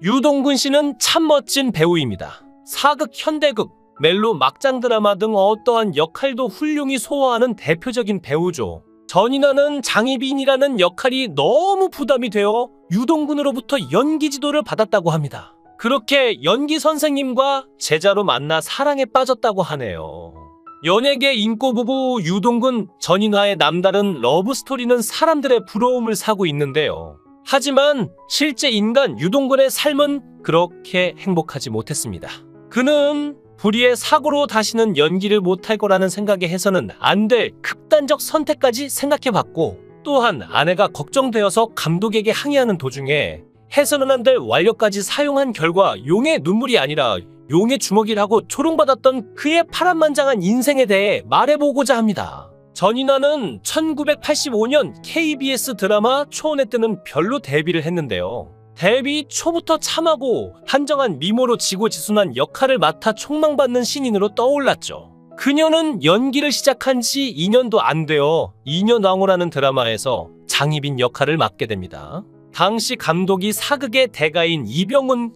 유동근 씨는 참 멋진 배우입니다. 사극, 현대극, 멜로, 막장 드라마 등 어떠한 역할도 훌륭히 소화하는 대표적인 배우죠. 전인화는 장희빈이라는 역할이 너무 부담이 되어 유동근으로부터 연기 지도를 받았다고 합니다. 그렇게 연기 선생님과 제자로 만나 사랑에 빠졌다고 하네요. 연예계 인고 부부 유동근, 전인화의 남다른 러브스토리는 사람들의 부러움을 사고 있는데요. 하지만 실제 인간 유동근의 삶은 그렇게 행복하지 못했습니다. 그는 불의의 사고로 다시는 연기를 못할 거라는 생각에 해서는 안 될 극단적 선택까지 생각해봤고, 또한 아내가 걱정되어서 감독에게 항의하는 도중에 해서는 안 될 완력까지 사용한 결과 용의 눈물이 아니라 용의 주먹이라고 조롱받았던 그의 파란만장한 인생에 대해 말해보고자 합니다. 전인화는 1985년 KBS 드라마 초원에 뜨는 별로 데뷔를 했는데요. 데뷔 초부터 참하고 한정한 미모로 지고지순한 역할을 맡아 촉망받는 신인으로 떠올랐죠. 그녀는 연기를 시작한 지 2년도 안 되어 인연왕후라는 드라마에서 장희빈 역할을 맡게 됩니다. 당시 감독이 사극의 대가인 이병훈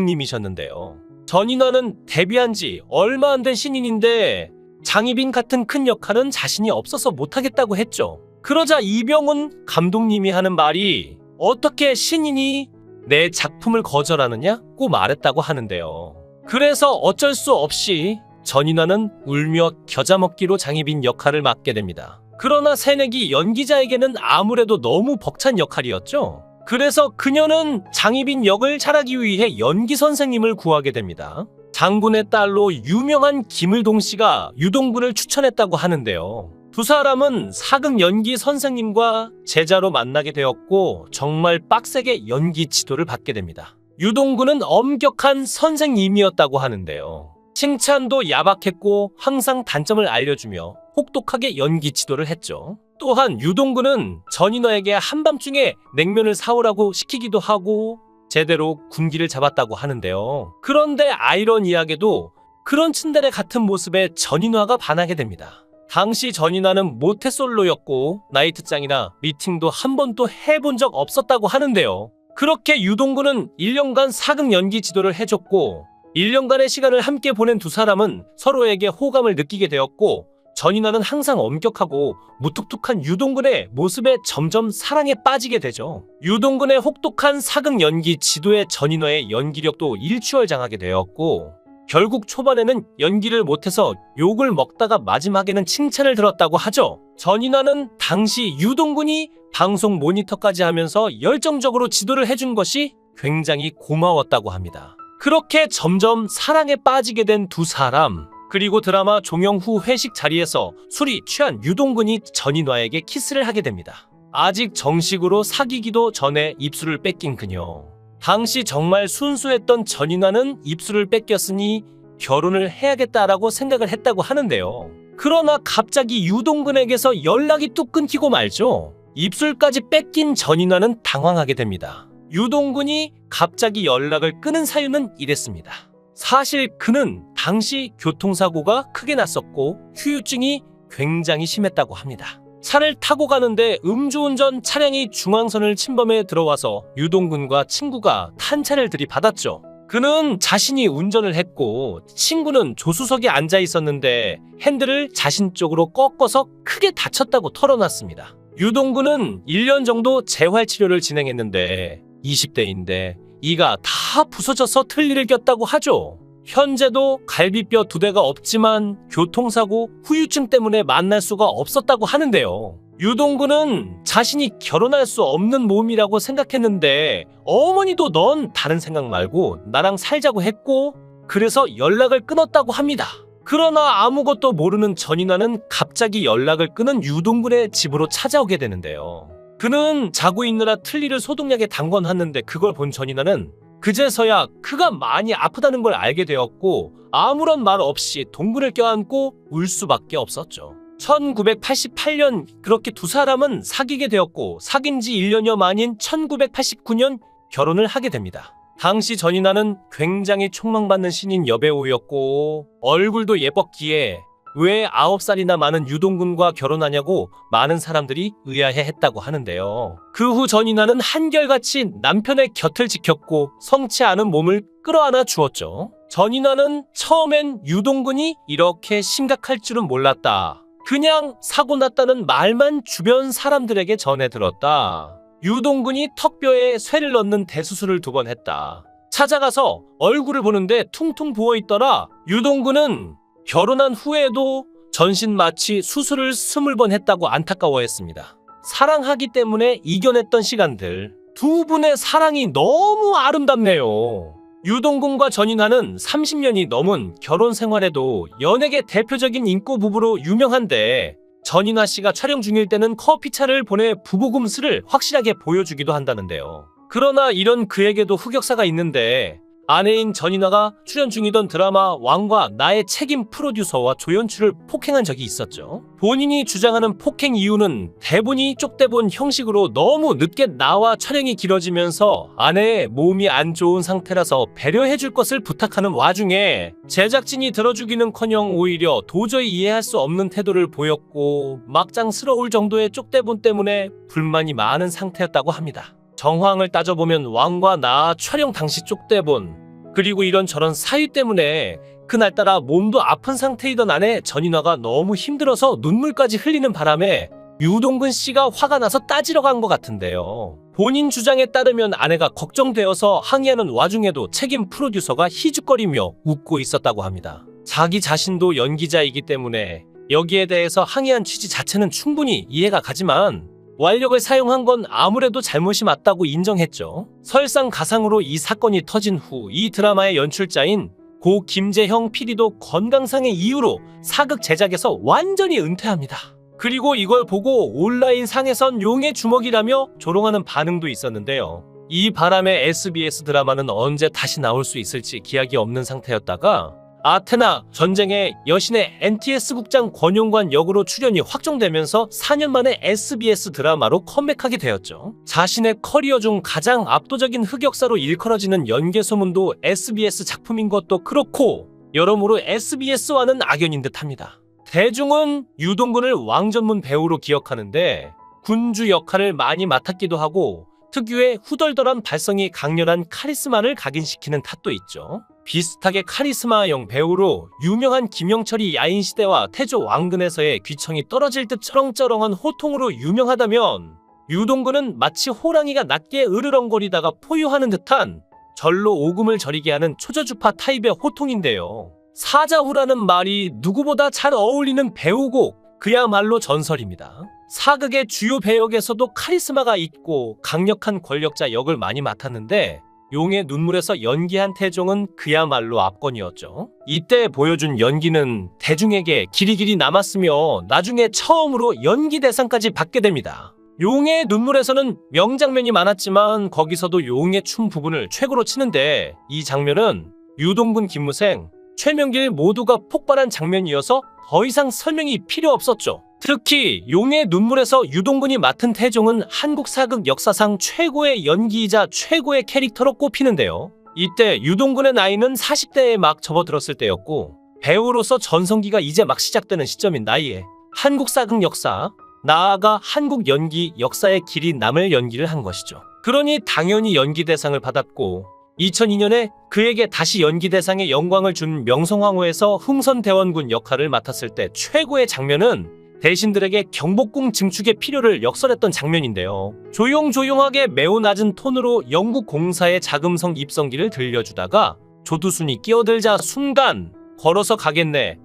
감독님이셨는데요. 전인화는 데뷔한 지 얼마 안 된 신인인데 장희빈 같은 큰 역할은 자신이 없어서 못하겠다고 했죠. 그러자 이병훈 감독님이 하는 말이 어떻게 신인이 내 작품을 거절하느냐고 말했다고 하는데요. 그래서 어쩔 수 없이 전인화는 울며 겨자 먹기로 장희빈 역할을 맡게 됩니다. 그러나 새내기 연기자에게는 아무래도 너무 벅찬 역할이었죠. 그래서 그녀는 장희빈 역을 잘하기 위해 연기 선생님을 구하게 됩니다. 장군의 딸로 유명한 김을동 씨가 유동근을 추천했다고 하는데요. 두 사람은 사극 연기 선생님과 제자로 만나게 되었고 정말 빡세게 연기 지도를 받게 됩니다. 유동근은 엄격한 선생님이었다고 하는데요. 칭찬도 야박했고 항상 단점을 알려주며 혹독하게 연기 지도를 했죠. 또한 유동근은 전인화에게 한밤중에 냉면을 사오라고 시키기도 하고 제대로 군기를 잡았다고 하는데요. 그런데 아이러니하게도 그런 츤데레 같은 모습에 전인화가 반하게 됩니다. 당시 전인화는 모태솔로였고 나이트장이나 미팅도 한 번도 해본 적 없었다고 하는데요. 그렇게 유동근은 1년간 사극 연기 지도를 해줬고 1년간의 시간을 함께 보낸 두 사람은 서로에게 호감을 느끼게 되었고 전인화는 항상 엄격하고 무뚝뚝한 유동근의 모습에 점점 사랑에 빠지게 되죠. 유동근의 혹독한 사극 연기 지도에 전인화의 연기력도 일취월장하게 되었고 결국 초반에는 연기를 못해서 욕을 먹다가 마지막에는 칭찬을 들었다고 하죠. 전인화는 당시 유동근이 방송 모니터까지 하면서 열정적으로 지도를 해준 것이 굉장히 고마웠다고 합니다. 그렇게 점점 사랑에 빠지게 된 두 사람. 그리고 드라마 종영 후 회식 자리에서 술이 취한 유동근이 전인화에게 키스를 하게 됩니다. 아직 정식으로 사귀기도 전에 입술을 뺏긴 그녀. 당시 정말 순수했던 전인화는 입술을 뺏겼으니 결혼을 해야겠다라고 생각을 했다고 하는데요. 그러나 갑자기 유동근에게서 연락이 뚝 끊기고 말죠. 입술까지 뺏긴 전인화는 당황하게 됩니다. 유동근이 갑자기 연락을 끊은 사유는 이랬습니다. 사실 그는 당시 교통사고가 크게 났었고 후유증이 굉장히 심했다고 합니다. 차를 타고 가는데 음주운전 차량이 중앙선을 침범해 들어와서 유동근과 친구가 탄차를 들이받았죠. 그는 자신이 운전을 했고 친구는 조수석에 앉아 있었는데 핸들을 자신 쪽으로 꺾어서 크게 다쳤다고 털어놨습니다. 유동근은 1년 정도 재활치료를 진행했는데 20대인데 이가 다 부서져서 틀니를 꼈다고 하죠. 현재도 갈비뼈 2대가 없지만 교통사고 후유증 때문에 만날 수가 없었다고 하는데요. 유동근은 자신이 결혼할 수 없는 몸이라고 생각했는데 어머니도 넌 다른 생각 말고 나랑 살자고 했고 그래서 연락을 끊었다고 합니다. 그러나 아무것도 모르는 전인화는 갑자기 연락을 끊은 유동근의 집으로 찾아오게 되는데요. 그는 자고 있느라 틀니를 소독약에 담궈놨는데 그걸 본 전인화는 그제서야 그가 많이 아프다는 걸 알게 되었고 아무런 말 없이 동근을 껴안고 울 수밖에 없었죠. 1988년 그렇게 두 사람은 사귀게 되었고 사귄 지 1년여 만인 1989년 결혼을 하게 됩니다. 당시 전인화는 굉장히 촉망받는 신인 여배우였고 얼굴도 예뻤기에 왜 9살이나 많은 유동근과 결혼하냐고 많은 사람들이 의아해했다고 하는데요. 그 후 전인아는 한결같이 남편의 곁을 지켰고 성치 않은 몸을 끌어안아 주었죠. 전인아는 처음엔 유동근이 이렇게 심각할 줄은 몰랐다. 그냥 사고 났다는 말만 주변 사람들에게 전해 들었다. 유동근이 턱뼈에 쇠를 넣는 대수술을 2번 했다. 찾아가서 얼굴을 보는데 퉁퉁 부어있더라. 유동근은 결혼한 후에도 전신 마취 수술을 20번 했다고 안타까워했습니다. 사랑하기 때문에 이겨냈던 시간들. 2분의 사랑이 너무 아름답네요. 유동근과 전인아는 30년이 넘은 결혼 생활에도 연예계 대표적인 인고 부부로 유명한데 전인아 씨가 촬영 중일 때는 커피차를 보내 부부금슬을 확실하게 보여주기도 한다는데요. 그러나 이런 그에게도 흑역사가 있는데 아내인 전인아가 출연 중이던 드라마 왕과 나의 책임 프로듀서와 조연출을 폭행한 적이 있었죠. 본인이 주장하는 폭행 이유는 대본이 쪽대본 형식으로 너무 늦게 나와 촬영이 길어지면서 아내의 몸이 안 좋은 상태라서 배려해줄 것을 부탁하는 와중에 제작진이 들어주기는커녕 오히려 도저히 이해할 수 없는 태도를 보였고 막장스러울 정도의 쪽대본 때문에 불만이 많은 상태였다고 합니다. 정황을 따져보면 왕과 나 촬영 당시 쪽대본 그리고 이런저런 사유 때문에 그날따라 몸도 아픈 상태이던 아내 전인아가 너무 힘들어서 눈물까지 흘리는 바람에 유동근 씨가 화가 나서 따지러 간 것 같은데요. 본인 주장에 따르면 아내가 걱정되어서 항의하는 와중에도 책임 프로듀서가 희죽거리며 웃고 있었다고 합니다. 자기 자신도 연기자이기 때문에 여기에 대해서 항의한 취지 자체는 충분히 이해가 가지만 완력을 사용한 건 아무래도 잘못이 맞다고 인정했죠. 설상가상으로 이 사건이 터진 후 이 드라마의 연출자인 고 김재형 PD도 건강상의 이유로 사극 제작에서 완전히 은퇴합니다. 그리고 이걸 보고 온라인 상에선 용의 주먹이라며 조롱하는 반응도 있었는데요. 이 바람에 SBS 드라마는 언제 다시 나올 수 있을지 기약이 없는 상태였다가 아테나 전쟁의 여신의 NTS 국장 권용관 역으로 출연이 확정되면서 4년 만에 SBS 드라마로 컴백하게 되었죠. 자신의 커리어 중 가장 압도적인 흑역사로 일컬어지는 연개소문도 SBS 작품인 것도 그렇고 여러모로 SBS와는 악연인 듯합니다. 대중은 유동근을 왕전문 배우로 기억하는데 군주 역할을 많이 맡았기도 하고 특유의 후덜덜한 발성이 강렬한 카리스마를 각인시키는 탓도 있죠. 비슷하게 카리스마형 배우로 유명한 김영철이 야인시대와 태조 왕근에서의 귀청이 떨어질 듯 쩌렁쩌렁한 호통으로 유명하다면 유동근은 마치 호랑이가 낮게 으르렁거리다가 포효하는 듯한 절로 오금을 저리게 하는 초저주파 타입의 호통인데요. 사자후라는 말이 누구보다 잘 어울리는 배우고 그야말로 전설입니다. 사극의 주요 배역에서도 카리스마가 있고 강력한 권력자 역을 많이 맡았는데 용의 눈물에서 연기한 태종은 그야말로 압권이었죠. 이때 보여준 연기는 대중에게 길이길이 남았으며 나중에 처음으로 연기 대상까지 받게 됩니다. 용의 눈물에서는 명장면이 많았지만 거기서도 용의 춤 부분을 최고로 치는데 이 장면은 유동근, 김무생, 최명길 모두가 폭발한 장면이어서 더 이상 설명이 필요 없었죠. 특히 용의 눈물에서 유동근이 맡은 태종은 한국 사극 역사상 최고의 연기이자 최고의 캐릭터로 꼽히는데요. 이때 유동근의 나이는 40대에 막 접어들었을 때였고 배우로서 전성기가 이제 막 시작되는 시점인 나이에 한국 사극 역사, 나아가 한국 연기 역사의 길이 남을 연기를 한 것이죠. 그러니 당연히 연기 대상을 받았고 2002년에 그에게 다시 연기 대상의 영광을 준 명성황후에서 흥선대원군 역할을 맡았을 때 최고의 장면은 대신들에게 경복궁 증축의 필요를 역설했던 장면인데요. 조용조용하게 매우 낮은 톤으로 영국 공사의 자금성 입성기를 들려주다가 조두순이 끼어들자 순간 걸어서 가겠네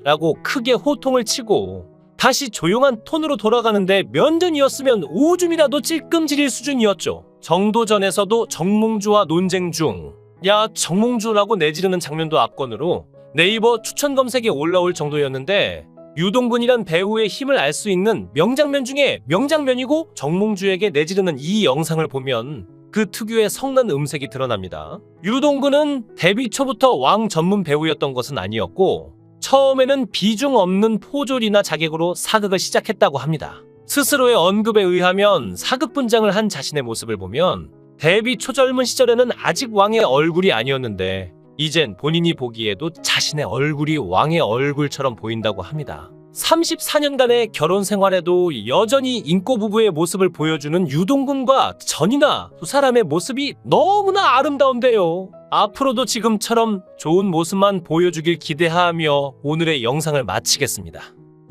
라고 크게 호통을 치고 다시 조용한 톤으로 돌아가는데 면전이었으면 오줌이라도 찔끔질일 수준이었죠. 정도전에서도 정몽주와 논쟁 중 야 정몽주라고 내지르는 장면도 압권으로 네이버 추천 검색에 올라올 정도였는데 유동근이란 배우의 힘을 알 수 있는 명장면 중에 명장면이고 정몽주에게 내지르는 이 영상을 보면 그 특유의 성난 음색이 드러납니다. 유동근은 데뷔 초부터 왕 전문 배우였던 것은 아니었고 처음에는 비중 없는 포졸이나 자객으로 사극을 시작했다고 합니다. 스스로의 언급에 의하면 사극 분장을 한 자신의 모습을 보면 데뷔 초절문 시절에는 아직 왕의 얼굴이 아니었는데 이젠 본인이 보기에도 자신의 얼굴이 왕의 얼굴처럼 보인다고 합니다. 34년간의 결혼 생활에도 여전히 인꼬 부부의 모습을 보여주는 유동근과 전이나 두 사람의 모습이 너무나 아름다운데요. 앞으로도 지금처럼 좋은 모습만 보여주길 기대하며 오늘의 영상을 마치겠습니다.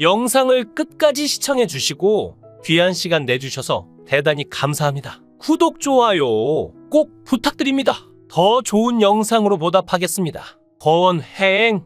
영상을 끝까지 시청해 주시고 귀한 시간 내주셔서 대단히 감사합니다. 구독, 좋아요 꼭 부탁드립니다. 더 좋은 영상으로 보답하겠습니다. 거원행